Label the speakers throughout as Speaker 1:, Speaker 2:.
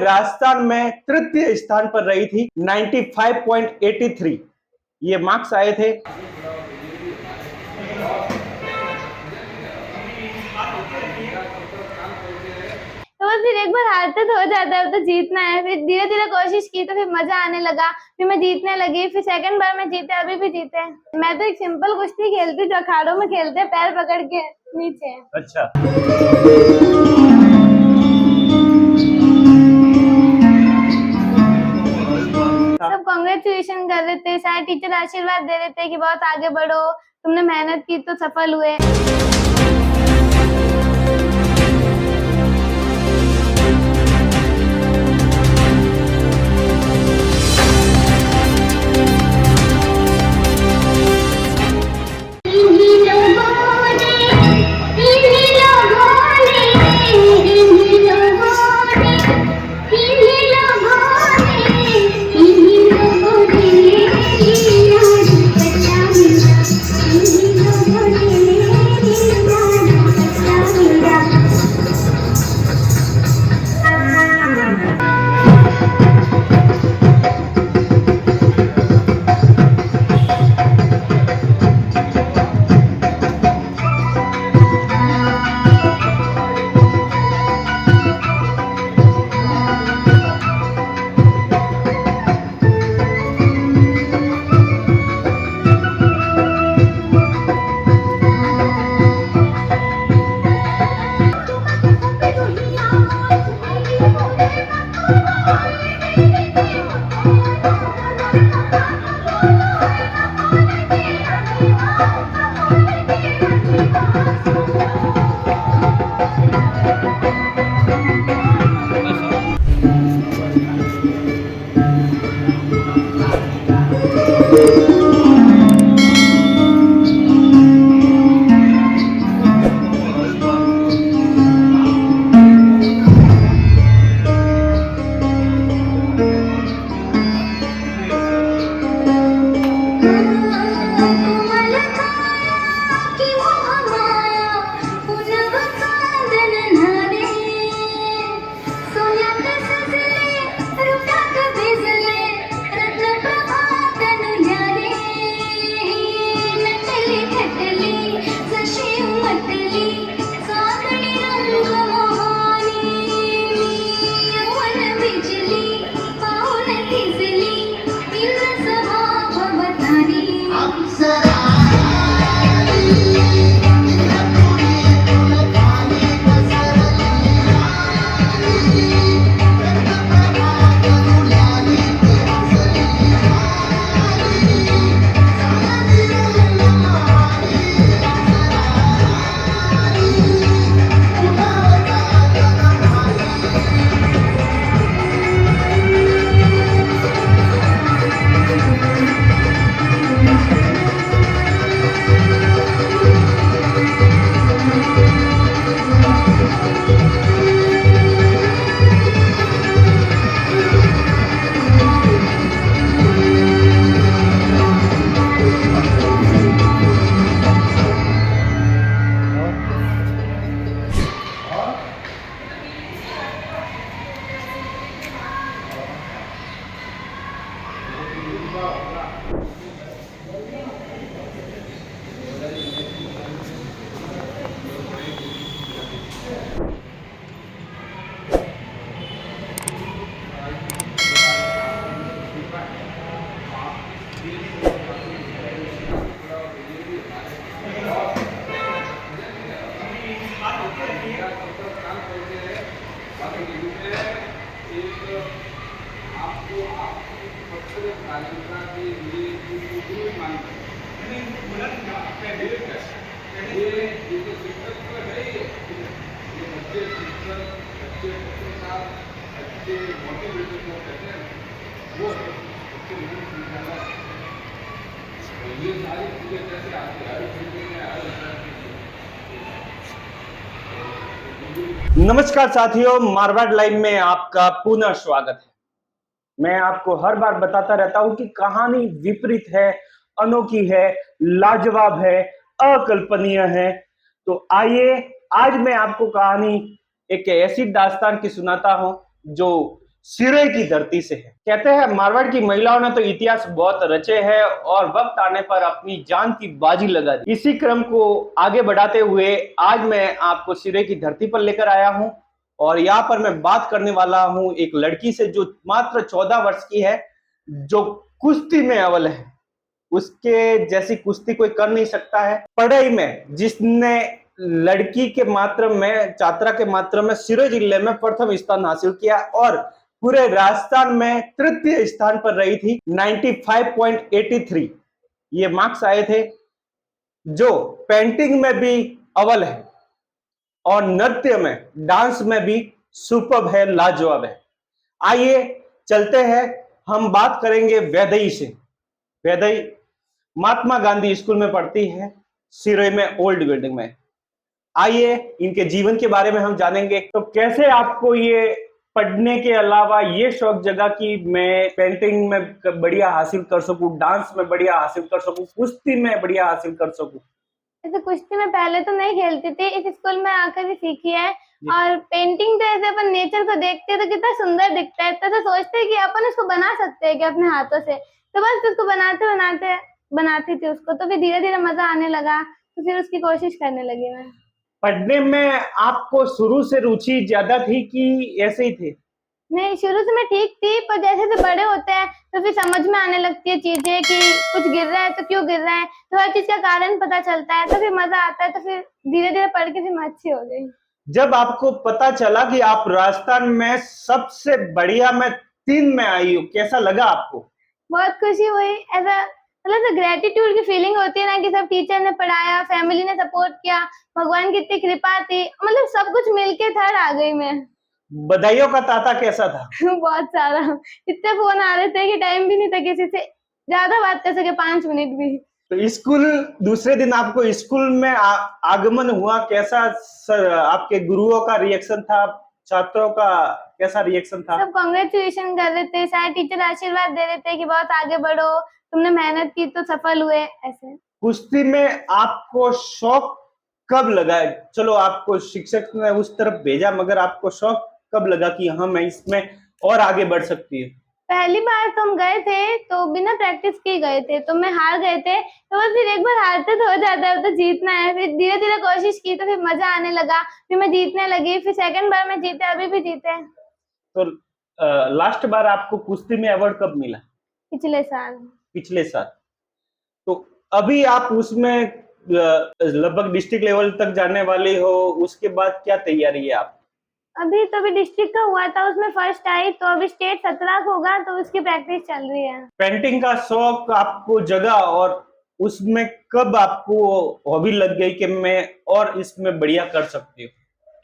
Speaker 1: राजस्थान में तृतीय स्थान पर रही थी। 95.83 ये मार्क्स आए थे।
Speaker 2: तो फिर एक बार हारते तो हो जाता है, तो जीतना है। फिर धीरे धीरे कोशिश की तो फिर मजा आने लगा, फिर मैं जीतने लगी, फिर सेकंड बार में जीते, अभी भी जीते। मैं तो एक सिंपल कुश्ती खेलती जो अखाड़ों में खेलते, पैर पकड़ के नीचे।
Speaker 1: अच्छा,
Speaker 2: सब कांग्रेचुलेशन कर रहे थे, सारे टीचर आशीर्वाद दे रहे थे कि बहुत आगे बढ़ो, तुमने मेहनत की तो सफल हुए।
Speaker 1: नमस्कार साथियों, मारवाड़ लाइव में आपका पुनः स्वागत है। मैं आपको हर बार बताता रहता हूं कि कहानी विपरीत है, अनोखी है, लाजवाब है, अकल्पनीय है। तो आइए आज मैं आपको कहानी एक ऐसी दास्तान की सुनाता हूं जो सिरोही की धरती से है। कहते हैं मारवाड़ की महिलाओं ने तो इतिहास बहुत रचे हैं और वक्त आने पर अपनी जान की बाजी लगा दी। इसी क्रम को आगे बढ़ाते हुए आज मैं आपको सिरोही की धरती पर लेकर आया हूं और यहाँ पर मैं बात करने वाला हूं एक लड़की से जो मात्र 14 वर्ष की है, जो कुश्ती में अव्वल है। उसके जैसी कुश्ती कोई कर नहीं सकता है। पढ़ाई में जिसने लड़की के मात्र में छात्रा के मात्र में सिरोही जिले में प्रथम स्थान हासिल किया और पूरे राजस्थान में तृतीय स्थान पर रही थी। 95.83 ये मार्क्स आए थे। जो पेंटिंग में भी अव्वल है और नृत्य में डांस में भी सुपर्ब है, लाजवाब है। आइए चलते हैं, हम बात करेंगे वैदेही से। वैदेही महात्मा गांधी स्कूल में पढ़ती है, सिरोही में ओल्ड बिल्डिंग में। आइए इनके जीवन के बारे में हम जानेंगे। तो कैसे आपको ये पढ़ने के अलावा ये शौक जगा कि मैं पेंटिंग में बढ़िया हासिल कर सकूं, डांस में बढ़िया हासिल कर सकूं, कुश्ती में बढ़िया हासिल कर सकूं?
Speaker 2: ऐसे कुश्ती में पहले तो नहीं खेलती थी, इस स्कूल में आकर ही सीखी है। और पेंटिंग तो ऐसे अपन नेचर को देखते हैं तो कितना सुंदर दिखता है, तो सोचते हैं कि अपन उसको बना सकते हैं कि अपने हाथों से। तो बस उसको बनाते बनाते बनाती थी उसको, तो फिर धीरे धीरे मजा आने लगा, तो फिर उसकी कोशिश करने लगी मैं।
Speaker 1: पढ़ने में आपको शुरू से रुचि ज्यादा थी कि ऐसे ही थे?
Speaker 2: नहीं, शुरू से मैं ठीक थी, पर जैसे जैसे बड़े होते हैं तो फिर समझ में आने लगती है चीजें कि कुछ गिर रहा है तो क्यों गिर रहा है, तो हर चीज का कारण पता चलता है, तो फिर मजा आता है, तो फिर धीरे धीरे पढ़ के फिर मैं अच्छी हो गई।
Speaker 1: जब आपको पता चला कि आप राजस्थान में सबसे बढ़िया में 3 में आई हो, कैसा लगा आपको?
Speaker 2: बहुत खुशी हुई। ऐसा मतलब ग्रेटिट्यूड की फीलिंग होती है ना कि सब टीचर ने पढ़ाया, फैमिली ने सपोर्ट किया, भगवान की इतनी कृपा थी, मतलब सब कुछ मिलके थर्ड आ गई मैं।
Speaker 1: बधाइयों का तांता कैसा था?
Speaker 2: बहुत सारा, इतने फोन आ रहे थे कि टाइम भी नहीं था किसी से ज्यादा बात कर सके 5 मिनट भी।
Speaker 1: तो स्कूल दूसरे दिन आपको स्कूल में आगमन हुआ, कैसा सर आपके गुरुओं का रिएक्शन था, छात्रों का कैसा रिएक्शन था?
Speaker 2: सब कांग्रेचुलेशन कर रहे थे, सारे टीचर आशीर्वाद दे रहे थे कि बहुत आगे बढ़ो, तुमने मेहनत की तो सफल हुए, ऐसे।
Speaker 1: कुश्ती में आपको शौक कब लगा? चलो आपको शिक्षक ने उस तरफ भेजा, मगर आपको शौक कब लगा कि हाँ मैं इसमें और आगे बढ़ सकती है?
Speaker 2: पहली बार तो हम गए थे तो बिना प्रैक्टिस के गए थे, तो मैं हार गए थे, तो बस फिर एक बार हारते तो हो जाता है, तो जीतना है। फिर धीरे धीरे कोशिश की तो फिर मजा आने लगा, फिर मैं जीतने लगी, फिर सेकंड बार में जीते, अभी भी जीते।
Speaker 1: तो लास्ट बार आपको कुश्ती में अवार्ड कब मिला?
Speaker 2: पिछले साल।
Speaker 1: पिछले साल। तो अभी आप उसमें लगभग डिस्ट्रिक्ट लेवल तक जाने वाली हो, उसके बाद क्या तैयारी है आप?
Speaker 2: अभी डिस्ट्रिक्ट का हुआ था, उसमें फर्स्ट आई, तो अभी स्टेट 17 को होगा, तो उसकी प्रैक्टिस चल रही है।
Speaker 1: पेंटिंग का शौक आपको जगा और उसमें कब आपको हॉबी लग गई कि मैं और इसमें बढ़िया कर सकती हूँ?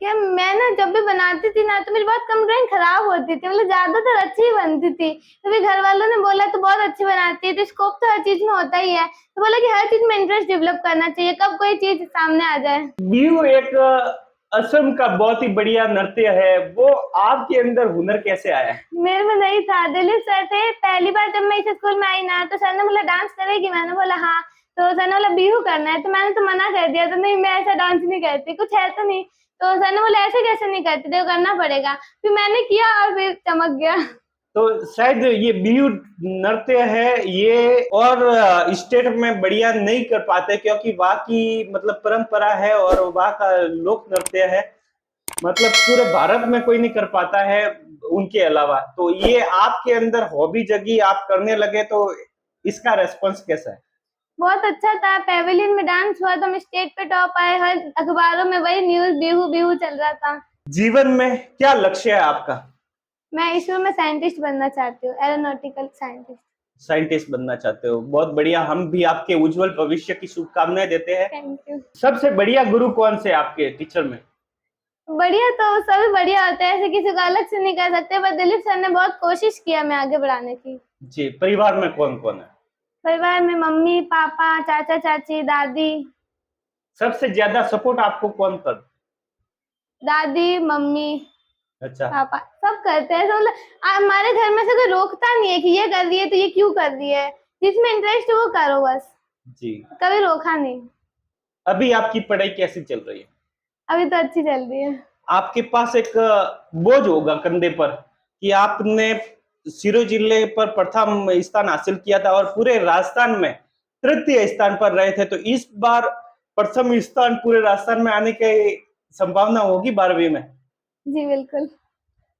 Speaker 2: क्या मैं ना जब भी बनाती थी ना तो मेरी बहुत कम ड्राइंग खराब होती थी, मतलब ज्यादातर अच्छी ही बनती थी, तो फिर घर वालों ने बोला तो बहुत अच्छी बनाती है, तो स्कोप तो हर चीज में होता ही है, तो बोला कि हर चीज में इंटरेस्ट डेवलप करना चाहिए, कब कोई चीज सामने आ जाए।
Speaker 1: बिहू एक असम का बहुत ही बढ़िया नृत्य है, वो आपके अंदर हुनर कैसे आया?
Speaker 2: मेरे में नहीं था, दिलीप सर थे। पहली बार जब मैं इस स्कूल में आई ना तो सर ने बोला डांस करेगी, मैंने बोला हाँ, तो सर ने बोला बिहू करना है, तो मैंने तो मना कर दिया, तो नहीं मैं ऐसा डांस नहीं करती, कुछ है तो नहीं, तो सर ने बोला ऐसे कैसे नहीं करती, देखो करना पड़ेगा, फिर मैंने किया और फिर चमक गया।
Speaker 1: तो शायद ये बिहू नृत्य है ये और स्टेट में बढ़िया नहीं कर पाते, क्योंकि वहाँ की मतलब परंपरा है और वहाँ का लोक नृत्य है, मतलब पूरे भारत में कोई नहीं कर पाता है उनके अलावा। तो ये आपके अंदर हॉबी जगी, आप करने लगे, तो इसका रेस्पॉन्स कैसा है?
Speaker 2: बहुत अच्छा था, पेवेलियन में डांस हुआ तो हम स्टेज पे टॉप आए, हर अखबारों में वही न्यूज बिहू बिहू चल रहा था।
Speaker 1: जीवन में क्या लक्ष्य है आपका?
Speaker 2: मैं इसरो में साइंटिस्ट बनना चाहती हूँ, एरोनॉटिकल साइंटिस्ट।
Speaker 1: साइंटिस्ट बनना चाहते हो, बहुत बढ़िया। हम भी आपके उज्जवल भविष्य की शुभकामनाएं देते हैं।
Speaker 2: Thank you.
Speaker 1: सबसे बढ़िया गुरु कौन से आपके टीचर में?
Speaker 2: बढ़िया तो सभी बढ़िया होते हैं, ऐसे किसी को अलग से नहीं कह सकते, पर दिलीप सर ने बहुत कोशिश किया मैं आगे बढ़ाने की।
Speaker 1: जी, परिवार में कौन कौन है?
Speaker 2: परिवार में मम्मी पापा चाचा चाची दादी।
Speaker 1: सबसे ज्यादा सपोर्ट आपको कौन कर?
Speaker 2: दादी मम्मी
Speaker 1: अच्छा।
Speaker 2: पापा सब करते हैं, मतलब हमारे घर में से कोई रोकता नहीं है कि ये कर रही है तो ये क्यों कर रही है, जिसमें इंटरेस्ट है वो करो बस,
Speaker 1: जी।
Speaker 2: कभी रोका नहीं।
Speaker 1: अभी आपकी पढ़ाई कैसी चल रही है?
Speaker 2: अभी तो अच्छी चल रही है।
Speaker 1: आपके पास एक बोझ होगा कंधे पर कि आपने सिरोही जिले पर प्रथम स्थान हासिल किया था और पूरे राजस्थान में तृतीय स्थान पर रहे थे, तो इस बार प्रथम स्थान पूरे राजस्थान में आने की संभावना होगी 12वीं में?
Speaker 2: जी बिल्कुल।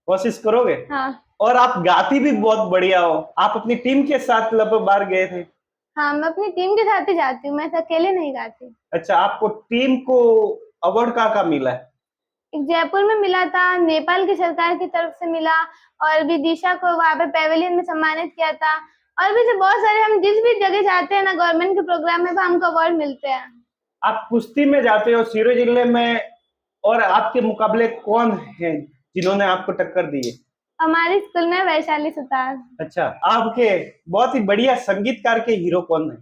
Speaker 1: कोशिश करोगे?
Speaker 2: हाँ।
Speaker 1: और आप गाती भी बहुत बढ़िया हो। आप अपनी टीम के साथ लगभग बार गए थे।
Speaker 2: हाँ, मैं अपनी टीम के साथ ही जाती हूँ, मैं अकेले नहीं गाती।
Speaker 1: अच्छा, आपको टीम को अवार्ड कहाँ मिला है?
Speaker 2: एक जयपुर में मिला था, नेपाल की सरकार की तरफ से मिला, और विदिशा को वहाँ पे पेविलियन में सम्मानित किया था। और भी बहुत सारे, हम जिस भी जगह जाते हैं ना गवर्नमेंट के प्रोग्राम में, हमको अवार्ड मिलते हैं।
Speaker 1: आप कुश्ती में जाते हो सिरोही जिले में, और आपके मुकाबले कौन है जिन्होंने आपको टक्कर दी है?
Speaker 2: हमारे स्कूल में वैशाली सुतार।
Speaker 1: अच्छा, आपके बहुत ही बढ़िया संगीतकार के हीरो कौन है?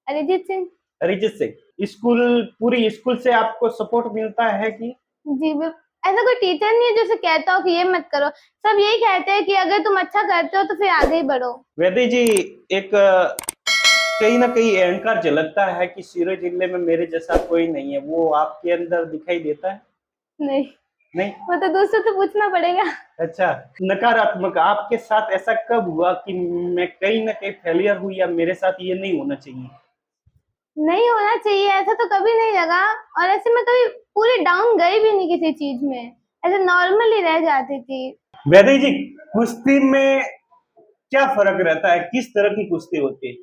Speaker 2: अरिजीत सिंह।
Speaker 1: अरिजीत सिंह। स्कूल, पूरी स्कूल से आपको सपोर्ट मिलता है कि?
Speaker 2: जी ऐसा कोई टीचर नहीं है जो कहता हो कि ये मत करो, सब यही कहते हैं कि अगर तुम अच्छा करते हो तो फिर आगे ही बढ़ो।
Speaker 1: वैदे जी, एक कहीं ना कहीं अहंकार झलकता है कि सिरोही जिले में मेरे जैसा कोई नहीं है, वो आपके अंदर दिखाई देता है?
Speaker 2: नहीं।
Speaker 1: नहीं?
Speaker 2: वो तो दूसरों से पूछना पड़ेगा।
Speaker 1: अच्छा, नकारात्मक आपके साथ ऐसा कब हुआ कि मैं कहीं ना कहीं फेलियर हुई या मेरे साथ ये नहीं होना चाहिए?
Speaker 2: नहीं होना चाहिए ऐसा तो कभी नहीं लगा, और ऐसे मैं कभी पूरी डाउन गई भी नहीं किसी चीज में, ऐसे नॉर्मली रह जाती थी।
Speaker 1: वैदे जी, कुश्ती में क्या फर्क रहता है? किस तरह की कुश्ती होती है?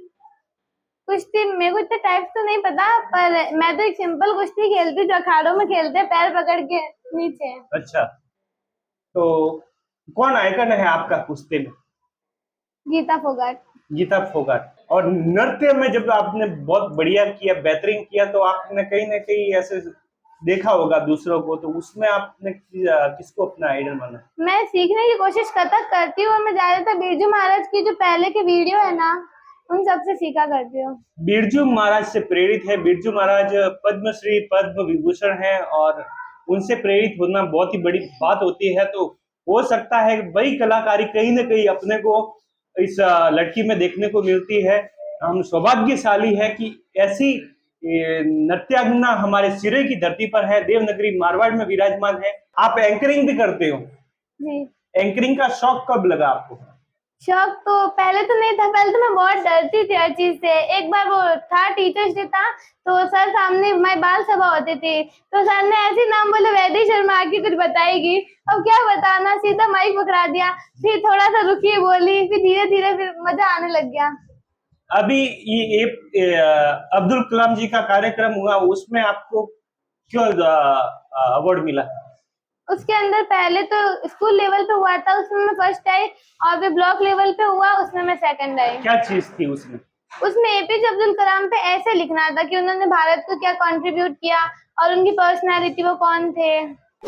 Speaker 2: कुश्ती मेरे को इतने टाइप्स तो नहीं पता, पर मैं तो एक सिंपल कुश्ती खेलती जो अखाड़ों में खेलते हैं, पैर पकड़ के नीचे।
Speaker 1: अच्छा, तो कौन आइकन है आपका कुश्ती में?
Speaker 2: गीता फोगाट।
Speaker 1: गीता फोगाट। और नृत्य में जब आपने बहुत बढ़िया किया, बेहतरीन किया, तो आपने कहीं ना कहीं ऐसे देखा होगा दूसरों को, तो उसमें आपने किसको अपना आइडल माना?
Speaker 2: मैं सीखने की कोशिश कथक करती हूँ, और मैं ज्यादातर बिरजू महाराज की जो पहले के वीडियो है ना, उन सबसे सीखा करती हूँ।
Speaker 1: बिरजू महाराज से प्रेरित है। बिरजू महाराज पद्मश्री, पद्म विभूषण है, और उनसे प्रेरित होना बहुत ही बड़ी बात होती है। तो हो सकता है वही कलाकारी कहीं ना कहीं अपने को इस लड़की में देखने को मिलती है। हम सौभाग्यशाली है कि ऐसी नृत्यांगना हमारे सिरोही की धरती पर है, देवनगरी मारवाड़ में विराजमान है। आप एंकरिंग भी करते हो?
Speaker 2: जी।
Speaker 1: एंकरिंग का शौक कब लगा आपको?
Speaker 2: शौक तो पहले तो नहीं था, पहले तो मैं बहुत डरती थी हर चीज से। एक बार वो था टीचर्स डे था, तो सर सामने मैं बाल सभा होती थी, तो सर ने ऐसे नाम बोले वैदेही शर्मा आके कुछ बताएगी। अब क्या बताना, सीधा माइक पकड़ा दिया, फिर थोड़ा सा रुकी बोली, फिर धीरे धीरे फिर मजा आने लग गया।
Speaker 1: अभी ये अब्दुल कलाम जी का कार्यक्रम हुआ, उसमें आपको क्यों अवार्ड मिला?
Speaker 2: उसके अंदर पहले तो स्कूल लेवल पे हुआ था, उसमें मैं फर्स्ट आई, और फिर ब्लॉक लेवल पे हुआ, उसमें मैं सेकंड आई।
Speaker 1: क्या चीज थी उसमें?
Speaker 2: उसमें एपीजे अब्दुल कलाम पे ऐसे लिखना था कि उन्होंने भारत को क्या कंट्रीब्यूट किया, और उनकी पर्सनालिटी वो कौन थे।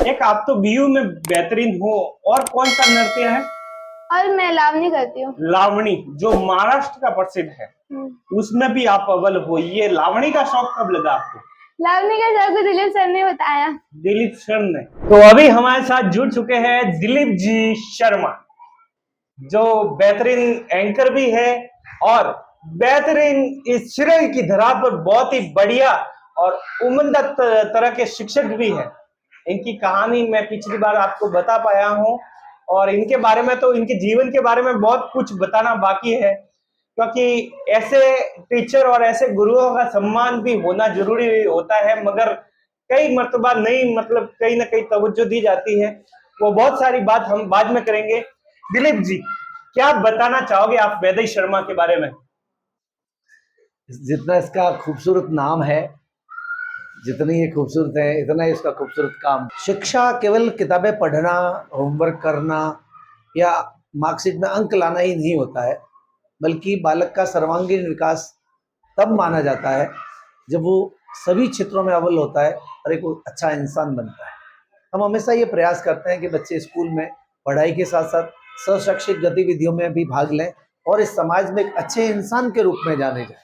Speaker 1: एक आप तो बीयू में बेहतरीन हो, और कौन सा नृत्य है?
Speaker 2: और मैं लावनी करती हूँ।
Speaker 1: लावणी, जो महाराष्ट्र का प्रसिद्ध है, उसमें भी आप अव्वल हो। ये लावणी का शौक कब लगा आपको?
Speaker 2: लावनी का शौक दिलीप सर ने बताया।
Speaker 1: दिलीप सर ने। तो अभी हमारे साथ जुड़ चुके हैं दिलीप जी शर्मा, जो बेहतरीन एंकर भी है और बेहतरीन इस सिरोही की धरा पर बहुत ही बढ़िया और उम्दा तरह के शिक्षक भी हैं। इनकी कहानी मैं पिछली बार आपको बता पाया हूं, और इनके बारे में, तो इनके जीवन के बारे में बहुत कुछ बताना बाकी है, क्योंकि ऐसे टीचर और ऐसे गुरुओं का सम्मान भी होना जरूरी होता है, मगर कई मर्तबा नहीं, मतलब कहीं ना कहीं तवज्जो दी जाती है। वो बहुत सारी बात हम बाद में करेंगे। दिलीप जी, क्या बताना चाहोगे आप वैदेही शर्मा के बारे में?
Speaker 3: जितना इसका खूबसूरत नाम है, जितनी ये खूबसूरत है, इतना ही इसका खूबसूरत काम। शिक्षा केवल किताबें पढ़ना, होमवर्क करना या मार्कशीट में अंक लाना ही नहीं होता है, बल्कि बालक का सर्वांगीण विकास तब माना जाता है जब वो सभी क्षेत्रों में अव्वल होता है और एक अच्छा इंसान बनता है। हम हमेशा ये प्रयास करते हैं कि बच्चे स्कूल में पढ़ाई के साथ साथ शैक्षिक गतिविधियों में भी भाग लें और इस समाज में एक अच्छे इंसान के रूप में जाने जाएं।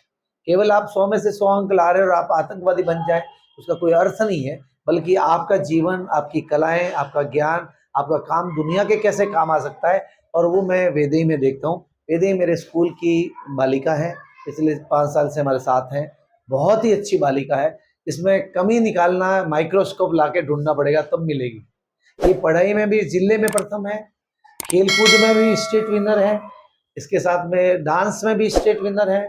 Speaker 3: केवल आप 100 में से 100 अंक ला रहे हो और आप आतंकवादी बन जाए, उसका कोई अर्थ नहीं है, बल्कि आपका जीवन, आपकी कलाएं, आपका ज्ञान, आपका काम दुनिया के कैसे काम आ सकता है। और वो मैं वैदेही में देखता हूँ। वैदेही मेरे स्कूल की बालिका है, पिछले 5 साल से हमारे साथ हैं। बहुत ही अच्छी बालिका है, इसमें कमी निकालना माइक्रोस्कोप ला के ढूंढना पड़ेगा तब मिलेगी। ये पढ़ाई में भी जिले में प्रथम है, खेलकूद में भी स्टेट विनर है, इसके साथ में डांस में भी स्टेट विनर है,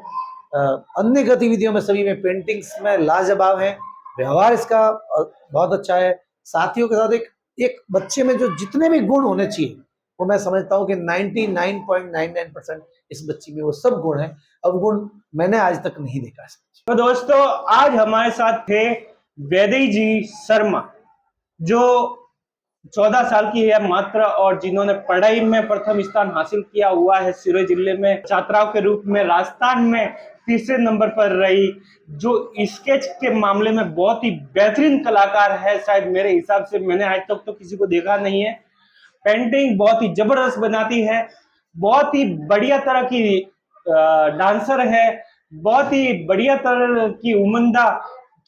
Speaker 3: अन्य गतिविधियों में सभी में, पेंटिंग्स में लाजवाब है, व्यवहार इसका बहुत अच्छा है। साथियों के साथ एक बच्चे में जो जितने भी गुण होने चाहिए वो मैं समझता हूँ कि 99.99% इस बच्ची में वो सब गुण हैं। अब गुण मैंने आज तक नहीं देखा है।
Speaker 1: तो दोस्तों आज हमारे साथ थे वैदेही जी शर्मा, जो 14 साल की है मात्र और जिन्होंने पढ़ाई में प्रथम स्थान हासिल किया हुआ है। सिरोही जिले में छात्राओं के रूप में राजस्थान में तीसरे नंबर पर रही, जो स्केच के मामले में बहुत ही बेहतरीन कलाकार है। शायद मेरे हिसाब से मैंने आज तक तो किसी को देखा नहीं है। पेंटिंग बहुत ही जबरदस्त बनाती है, बहुत ही बढ़िया तरह की डांसर है, बहुत ही बढ़िया तरह की उमदा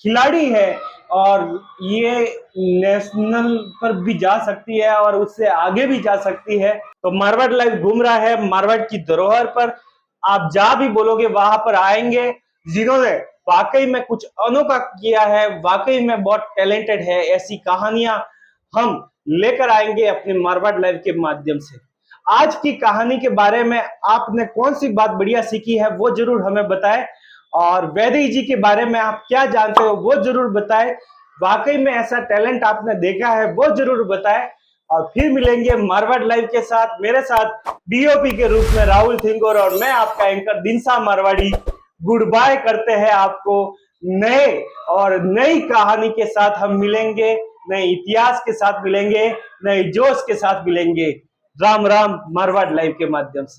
Speaker 1: खिलाड़ी है और ये नेशनल पर भी जा सकती है और उससे आगे भी जा सकती है। तो मारवाड़ लाइव घूम रहा है मारवाड़ की धरोहर पर। आप जहां भी बोलोगे वहां पर आएंगे, जिन्होंने वाकई में कुछ अनोखा किया है, वाकई में बहुत टैलेंटेड है, ऐसी कहानियां हम लेकर आएंगे अपने मारवाड़ लाइव के माध्यम से। आज की कहानी के बारे में आपने कौन सी बात बढ़िया सीखी है वो जरूर हमें बताएं, और वैदेही जी के बारे में आप क्या जानते हो वो जरूर बताएं। वाकई में ऐसा टैलेंट आपने देखा है वो जरूर बताएं। और फिर मिलेंगे मारवाड़ लाइव के साथ, मेरे साथ डीओपी के रूप में राहुल थिंगोर और मैं आपका एंकर दिनसा मारवाड़ी। गुड बाय करते हैं आपको। नए और नई कहानी के साथ हम मिलेंगे, नए इतिहास के साथ मिलेंगे, नए जोश के साथ मिलेंगे। राम राम मारवाड़ लाइव के माध्यम से।